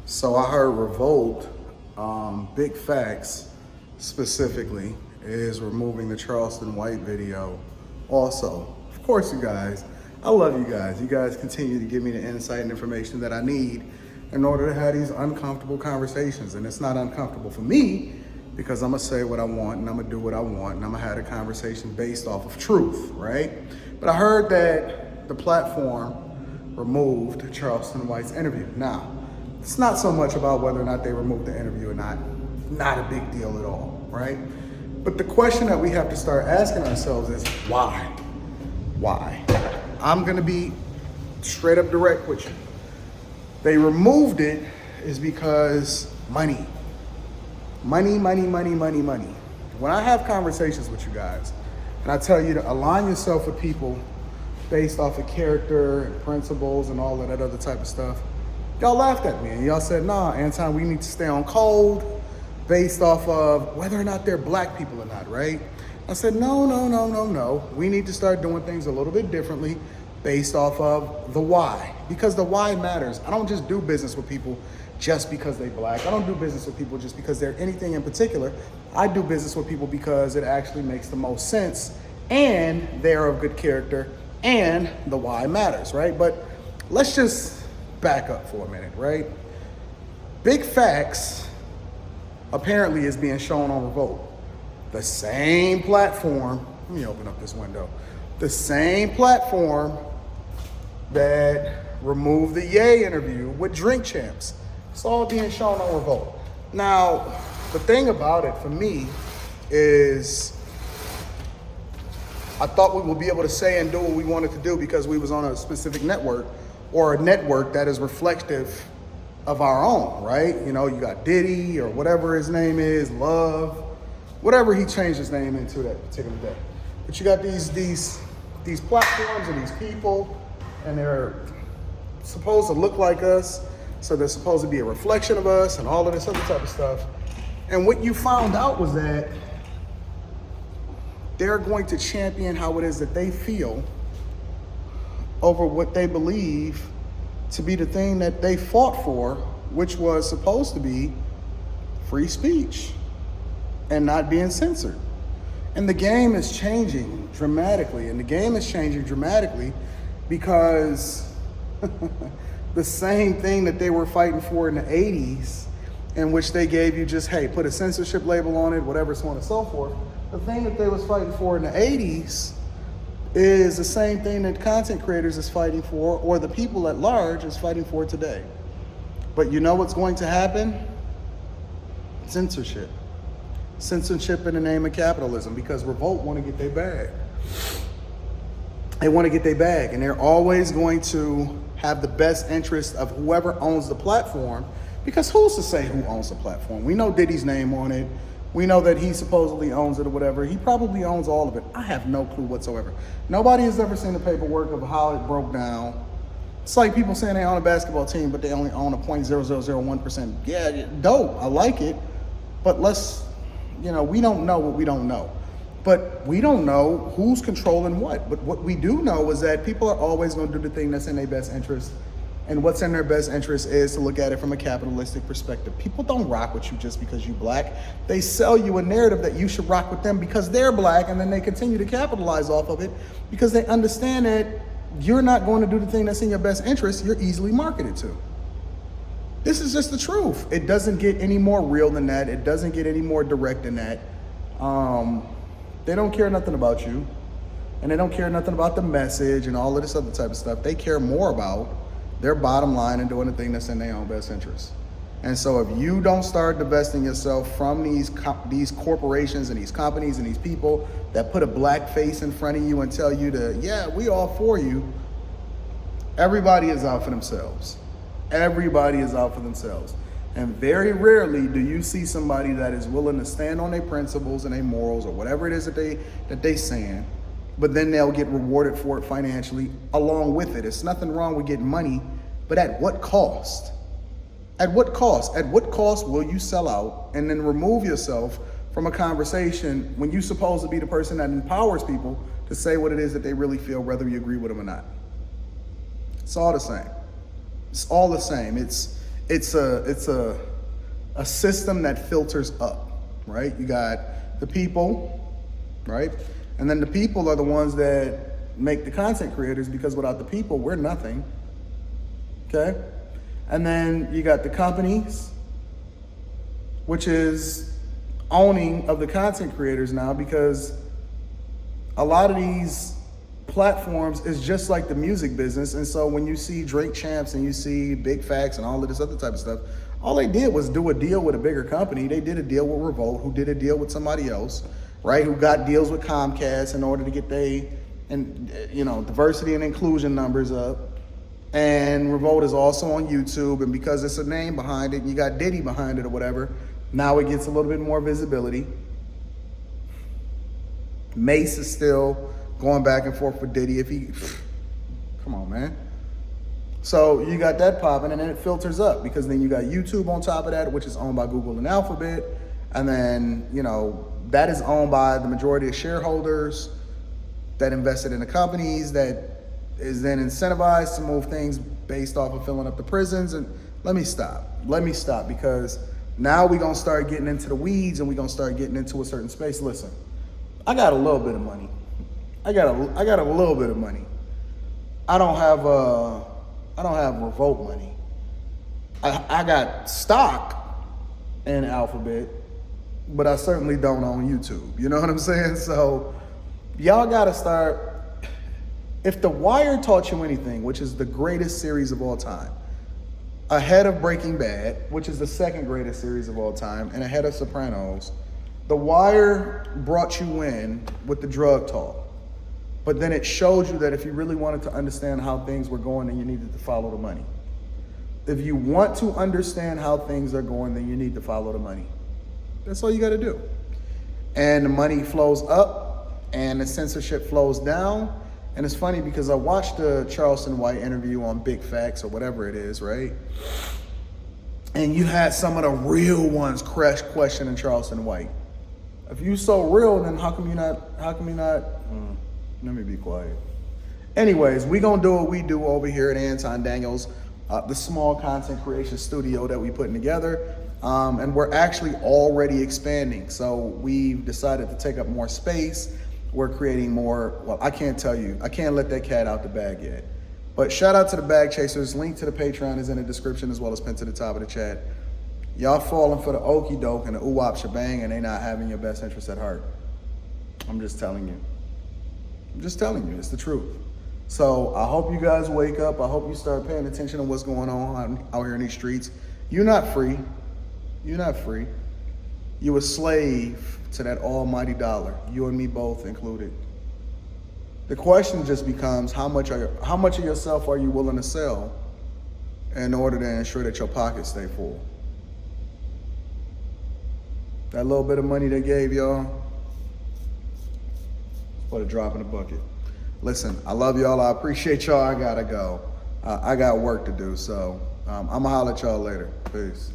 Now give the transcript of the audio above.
So I heard Revolt, Big Facts specifically, is removing the Charleston White video. Also, of course, you guys, I love you guys. You guys continue to give me the insight and information that I need in order to have these uncomfortable conversations. And it's not uncomfortable for me because I'm gonna say what I want and I'm gonna do what I want and I'm gonna have a conversation based off of truth, right? But I heard that the platform removed Charleston White's interview. Now, it's not so much about whether or not they removed the interview or not a big deal at all, right? But the question that we have to start asking ourselves is why? Why? I'm gonna be straight up direct with you. They removed it is because money. Money, money, money, money, money. When I have conversations with you guys, and I tell you to align yourself with people based off of character and principles and all of that other type of stuff, y'all laughed at me and y'all said, nah, Anton, we need to stay on code based off of whether or not they're black people or not, right? I said, no. We need to start doing things a little bit differently based off of the why, because the why matters. I don't just do business with people just because they're black. I don't do business with people just because they're anything in particular. I do business with people because it actually makes the most sense and they're of good character and the why matters, right? But let's just back up for a minute, right? Big Facts apparently is being shown on Revolt. The same platform, let me open up this window. The same platform that removed the Ye interview with Drink Champs. It's all being shown on Revolt. Now, the thing about it for me is I thought we would be able to say and do what we wanted to do because we was on a specific network or a network that is reflective of our own, right? You know, you got Diddy or whatever his name is, Love, whatever he changed his name into that particular day. But you got these platforms and these people, and they're supposed to look like us, so they're supposed to be a reflection of us and all of this other type of stuff. And what you found out was that they're going to champion how it is that they feel over what they believe to be the thing that they fought for, which was supposed to be free speech and not being censored. And the game is changing dramatically. And the game is changing dramatically because the same thing that they were fighting for in the 80s, in which they gave you just, hey, put a censorship label on it, whatever, so on and so forth. The thing that they was fighting for in the 80s is the same thing that content creators is fighting for, or the people at large is fighting for today. But you know what's going to happen? Censorship. Censorship in the name of capitalism, because Revolt want to get their bag. They want to get their bag, and they're always going to have the best interest of whoever owns the platform, because who's to say who owns the platform? We know Diddy's name on it. We know that he supposedly owns it or whatever. He probably owns all of it. I have no clue whatsoever. Nobody has ever seen the paperwork of how it broke down. It's like people saying they own a basketball team, but they only own a 0.0001%. Yeah, dope, I like it. But we don't know what we don't know. But we don't know who's controlling what. But what we do know is that people are always going to do the thing that's in their best interest. And what's in their best interest is to look at it from a capitalistic perspective. People don't rock with you just because you're black. They sell you a narrative that you should rock with them because they're black, and then they continue to capitalize off of it because they understand that you're not going to do the thing that's in your best interest. You're easily marketed to. This is just the truth. It doesn't get any more real than that. It doesn't get any more direct than that. They don't care nothing about you, and they don't care nothing about the message and all of this other type of stuff. They care more about their bottom line and doing the thing that's in their own best interest. And so if you don't start divesting yourself from these corporations and these companies and these people that put a black face in front of you and tell you to, yeah, we all for you, everybody is out for themselves. Everybody is out for themselves. And very rarely do you see somebody that is willing to stand on their principles and their morals or whatever it is that they saying, but then they'll get rewarded for it financially along with it. It's nothing wrong with getting money, but at what cost? At what cost? At what cost will you sell out and then remove yourself from a conversation when you're supposed to be the person that empowers people to say what it is that they really feel, whether you agree with them or not? It's all the same. It's all the same. it's a system that filters up, right? You got the people, right? And then the people are the ones that make the content creators, because without the people, we're nothing, okay? And then you got the companies, which is owning of the content creators now, because a lot of these platforms is just like the music business. And so when you see Drake Champs and you see Big Facts and all of this other type of stuff, all they did was do a deal with a bigger company. They did a deal with Revolt, who did a deal with somebody else, right? Who got deals with Comcast in order to get diversity and inclusion numbers up. And Revolt is also on YouTube, and because it's a name behind it, and you got Diddy behind it or whatever, now it gets a little bit more visibility. Mace is still going back and forth with Diddy. Come on, man. So you got that popping, and then it filters up, because then you got YouTube on top of that, which is owned by Google and Alphabet. And then, that is owned by the majority of shareholders that invested in the companies, that is then incentivized to move things based off of filling up the prisons. And let me stop, because now we're gonna start getting into the weeds, and we're gonna start getting into a certain space. Listen, I got a little bit of money. I got a little bit of money. I don't have Revolt money. I got stock in Alphabet, but I certainly don't own YouTube. You know what I'm saying? So y'all gotta start. If The Wire taught you anything, which is the greatest series of all time, ahead of Breaking Bad, which is the second greatest series of all time, and ahead of Sopranos, The Wire brought you in with the drug talk. But then it showed you that if you really wanted to understand how things were going, then you needed to follow the money. If you want to understand how things are going, then you need to follow the money. That's all you got to do. And the money flows up, and the censorship flows down. And it's funny, because I watched the Charleston White interview on Big Facts or whatever it is, right? And you had some of the real ones questioning Charleston White. If you so real, then how come you not? Let me be quiet. Anyways, we gonna do what we do over here at Anton Daniels, the small content creation studio that we putting together. And we're actually already expanding. So we've decided to take up more space. We're creating more, well, I can't tell you. I can't let that cat out the bag yet. But shout out to the Bag Chasers. Link to the Patreon is in the description, as well as pinned to the top of the chat. Y'all falling for the okie doke and the ooh-wop shebang, and they not having your best interest at heart. I'm just telling you. It's the truth. So I hope you guys wake up. I hope you start paying attention to what's going on out here in these streets. You're not free. You a slave to that almighty dollar. You and me both included. The question just becomes, how much of yourself are you willing to sell in order to ensure that your pockets stay full? That little bit of money they gave y'all, what a drop in the bucket. Listen, I love y'all. I appreciate y'all. I gotta go. I got work to do. So I'm gonna holler at y'all later. Peace.